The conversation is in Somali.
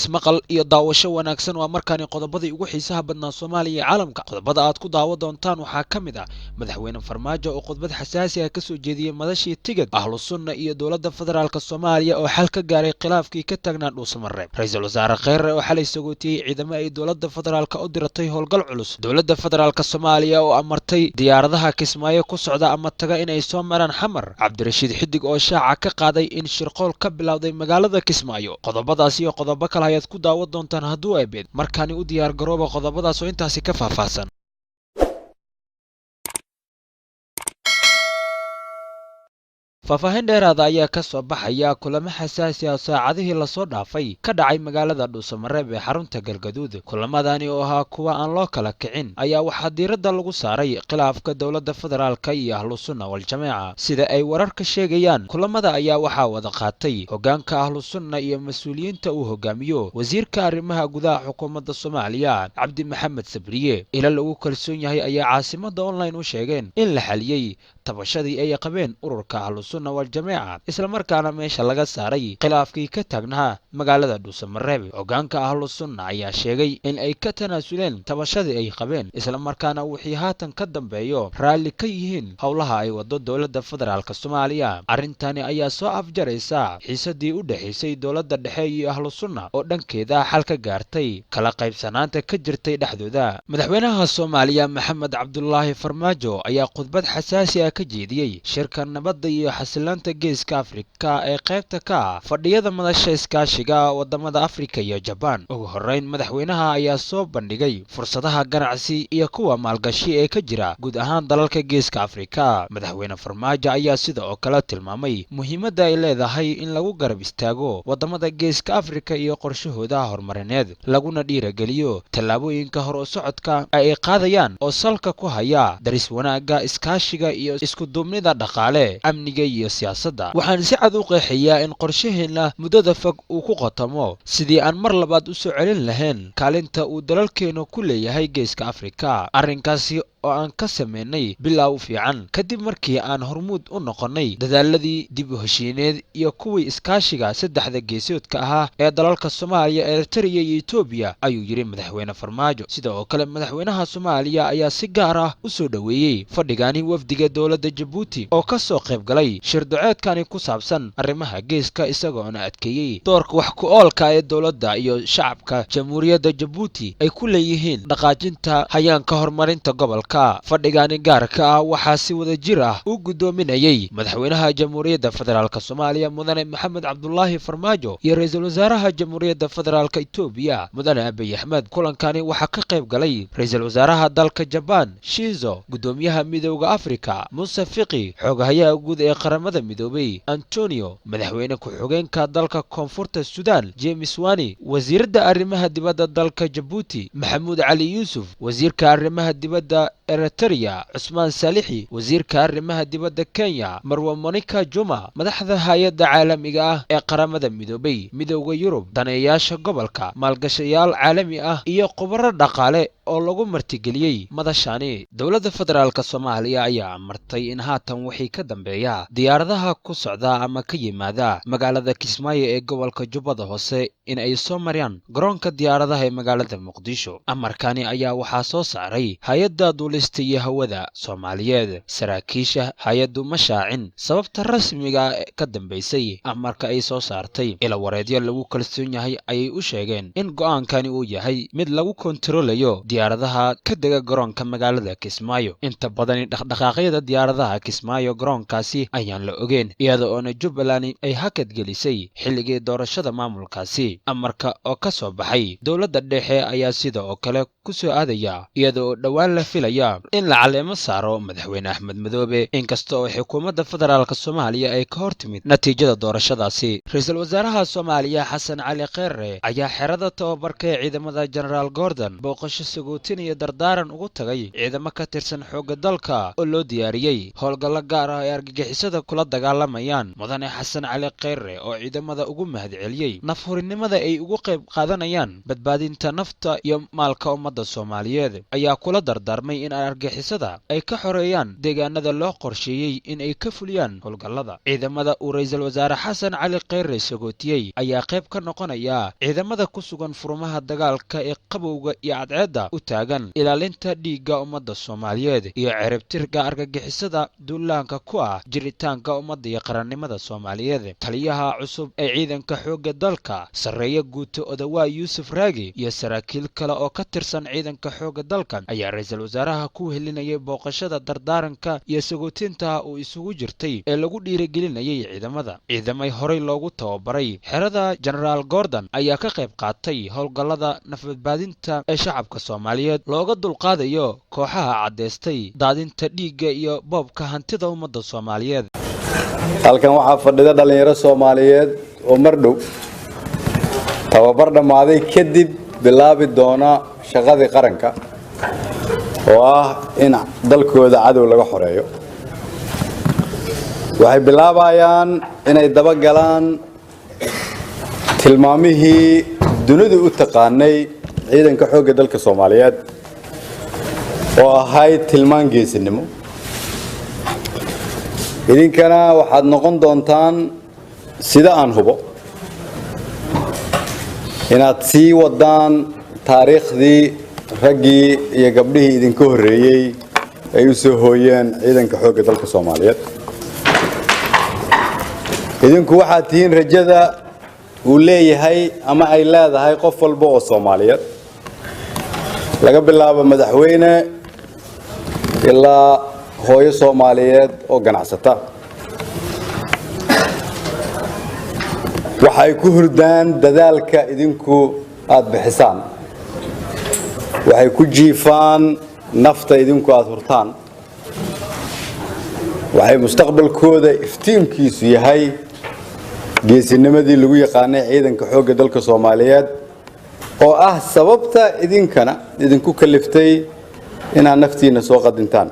ismaqal iyo daawasho wanaagsan waa markaani qodobadii ugu xiisaha badnaa Soomaaliya iyo caalamka. Qodobada aad ku daawan doontaan waxaa ka mid ah madaxweyne Farmaajo oo khudbad xasaasi ah ka soo jeediyay madashii Tigid, Ahlu Sunna iyo dowladda federaalka Soomaaliya oo xal ka gaaray khilaafkii ka taagnaa Dhuusamareeb. Ra'iisul Wasaare Kheyre oo xalay sagootiyay ciidamo ay dowladda federaalka u diratay howlgal culus. Dowladda federaalka Soomaaliya oo amartay diyaaradaha Kismaayo ku socda ama taga inay soo maraan Xamar. Cabdirashiid Xidig oo shaaca ka qaaday in shirqool ka bilowday magaalada Kismaayo. Qodobadaas iyo qodobo kale ayaad ku daawan doontaan hadduu ay beed markaani u diyaar garooba qodobadaas oo intaasi ka faahfaahsan. faahfaahin dheeraada ayaa ka soo baxaya kulamo xasaasi ah saacadihii la soo dhaafay ka dhacay magaalada Dhuusamareeb ee xarunta Galgaduud. Kulamadani oo ahaa kuwa aan loo kala kicin ayaa waxaa diiradda lagu saaray khilaafka dowladda federaalka iyo Ahlu Sunna wal Jameeca. Sida ay wararka sheegayaan, kulamada ayaa waxaa wada qaatay hoggaanka Ahlu Sunna iyo mas'uuliyiinta uu hogaamiyo wasiirka arrimaha gudaha xukuumadda Soomaaliya Cabdi Maxamed Sabriye. Ila lagu kalsoon yahay ayaa caasimada online u sheegeen in la xaliyay tabashadii ay qabeen ururka Ahlu Sunna wal Jameeca, isla markaana meesha laga saaray khilaafkii ka taagnaa magaalada Dhuusamareeb. Hoggaanka Ahlu Sunna ayaa sheegay in ay ka tanaasuleen tabashadii ay qabeen, isla markaana wixii haatan ka dambeeyo raalli ka yihiin howlaha ay wado dowladda federaalka Soomaaliya. Arrintani ayaa soo afjaraysa xiisadii u dhaxaysay dowladda dhexe iyo Ahlu Sunna oo dhankeeda xal ka gaartay kala qaybsanaanta ka jirtay dhexdooda. Madaxweynaha Soomaaliya Maxamed Cabdullaahi Farmaajo ayaa khudbad xasaasi ah ka jeediyay shirka nabadda iyo xasilaanta geeska Afrika ee qaybta ka ah fadhiyada madasha iskaashiga wadamada Afrika iyo Japan. Ugu horeyn, madaxweynaha ayaa soo bandhigay fursadaha ganacsi iyo kuwa maalgashi ee ka jira guud ahaan dalalka geeska Afrika. Madaxweyne Farmaajo ayaa sidoo kale tilmaamay muhiimadda ay leedahay in lagu garab istaago wadamada geeska Afrika iyo qorshahooda horumarineed, laguna dhiirageliyo tallaabooyinka hor u socodka ay qaadayaan oo salka ku haya daris wanaagga, iskaashiga iyo isku duubnida dhaqaale, amniga iyo siyaasadda. Waxaan si cad u qeexayaa in qorshaheena muddada fog uu ku qotamo sidii aan mar labaad u soo celin lahayn kaalinta uu dalalkeenu ku leeyahay geeska Afrika. Arrinkaasi oo aan ka sameynay bilaaw fiican kadib markii aan hormuud u noqonay dadaaladii dib u heshiineed iyo kuwii iskaashiga saddexda geesoodka ahaa ee dalalka Soomaaliya, Eritrea iyo Itoobiya, ayuu yiri madaxweyne Farmaajo. Sidoo kale, madaxweynaha Soomaaliya ayaa si gaar ah u soo dhaweeyay fadhigani wafdiga dowladda Djibouti oo ka soo qayb galay shir duceedkani ku saabsan arrimaha geeska, isagoona adkeeyay doorka wax ku oolka ee dowladda iyo shacabka Jamhuuriyadda Djibouti ay ku leeyihiin dhaqaajinta hayaanka horumarinta gobolka. Fadhigani gaarka ah waxaa si wada jir ah u gudoominayay madaxweynaha Jamhuuriyadda Federaalka Soomaaliya Mudane Maxamed Cabdullaahi Farmaajo iyo ra'iisul wasaaraha Jamhuuriyadda Federaalka Itoobiya Mudane Abiy Ahmed. Kulankani waxaa ka qayb galay ra'iisul wasaaraha dalka Japan Shinzo, gudoomiyaha Midowga Afrika Muuse Faqi, xogahayaha guud ee qaramada midoobay Antonio, madaxweyne ku-xigeenka dalka Koonfurta Suudaan James Wani, wasiirada arrimaha dibadda dalka Djibouti Maxamuud Cali Yuusuf, wasiirka arrimaha dibadda Eritrea Cusmaan Saalixi, wasiirka arrimaha dibadda Kenya Marwa Monica Juma, madaxda hay'adda caalamiga ah ee qaramada midoobay, Midowga Yurub, daneeyaasha gobolka, maalgashayaal caalami ah iyo khubaro dhaqaale oo lagu martigeliyay madashani. Dowladda federaalka Soomaaliya ayaa amartay in haatan wixii ka dambeeya diyaaradaha ku socda ama ka yimaada magaalada Kismaayo ee gobolka Jubbada Hoose in ay soo marayaan garoonka diyaaradaha ee magaalada Muqdisho. Amarkani ayaa waxaa soo saaray hay'adda duulista iyo hawada Soomaaliyeed. Saraakiisha hay'addu ma shaacin sababta rasmiga ka dambeysay amarka ay soo saartay. Ila wareedyo lagu kalsoon yahay ayay u sheegeen in go'aankani uu yahay mid lagu kontaroolayo diyaaradaha ka dega garoonka magaalada Kismaayo. Inta badan dhaqdhaqaaqyada diyaaradaha Kismaayo garoonkaasi ayaan la ogeyn, iyada oo Jubbaland ay hakad gelisay xilligii doorashada maamulkaasi. Amarka oo ka soo baxay dowladda dhexe ayaa sidoo kale ku soo aadaya iyada oo dhawaan la filaya in la caleemo saaro madaxweyne Axmed Madoobe, inkasta oo xukuumadda federaalka Soomaaliya ay ka hortimid natiijada doorashadaasi. Ra'iisul wasaaraha Soomaaliya Xasan Cali Kheyre ayaa xerada tababarka ee ciidamada General Gordon booqasho sagootin iyo dardaaran ugu tagay ciidamo ka tirsan xoogga dalka oo loo diyaariyey howlgallo gaar ah ay argagixisada kula dagaalamayaan. Mudane Xasan Cali Kheyre oo ciidamada ugu mahadceliyey nafhurinimada ay ugu qayb qaadanayaan badbaadinta nafta iyo maalka ummadda Soomaaliyeed ayaa kula dardaarmay in argagixisada ay ka xoreeyaan deegaanada loo qorsheeyey in ay ka fuliyaan howlgallada. Ciidamada uu Ra'iisul Wasaare Xasan Cali Kheyre sagootiyey ayaa qayb ka noqonaya ciidamada ku sugan furmaha dagaalka ee qabowga iyo cadceedda u taagan ilaalinta dhiigga ummadda Soomaaliyeed iyo ciribtirka argagixisada duulaanka ku ah jiritaanka ummadda iyo qarannimada Soomaaliyeed. Taliyaha cusub ee ciidanka xoogga dalka Sarreeya Guuto Odawaa Yuusuf Raagi iyo saraakiil kale oo ka tirsan ciidanka xoogga dalka ayaa Ra'iisul Wasaaraha ku helinayay booqashada dardaaranka iyo sagootinta uu isugu jirtay ee lagu dhiirigelinayay ciidamada. Ciidamay horey loogu tababaray xerada General Gordon ayaa ka qayb qaatay howlgallada nafbadbaadinta ee shacabka Soomaaliyeed looga dulqaadayo kooxaha cadeystay daadinta dhiigga iyo boobka hantida ummadda Soomaaliyeed. halkan waxaa fadhida dhalinyaro Soomaaliyeed oo mardhow tababar dhamaaday kadib bilaabi doona shaqadii qaranka oo ah in dalkooda cadow laga xoreeyo. waxay bilaabayaan inay daba galaan tilmaamihii dunidu u taqaanay ciidanka xoogga dalka Soomaaliyeed oo ahayd tilmaan geesinimo. idinkana waxaad noqon doontaan sida aan hubo inaad sii wadaan taariikhdii raggii iyo gabdhihii idinka horreeyay ay u soo hooyeen ciidanka xoogga dalka Soomaaliyeed. idinku waxaad tihiin rajada uu leeyahay ama ay leedahay qof walba oo Soomaaliyeed laga bilaabo madaxweyne ilaa hooyo Soomaaliyeed oo ganacsata. waxay ku hurdaan dadaalka idinku aad bixisaan, waxay ku jiifaan nafta idinku aad hurtaan, waxay mustaqbalkooda iftiinkiisu yahay geesinimadii lagu yaqaanay ciidanka xoogga dalka Soomaaliyeed oo ah sababta idinkana idinku kaliftay inaad naftiina soo qadintaan.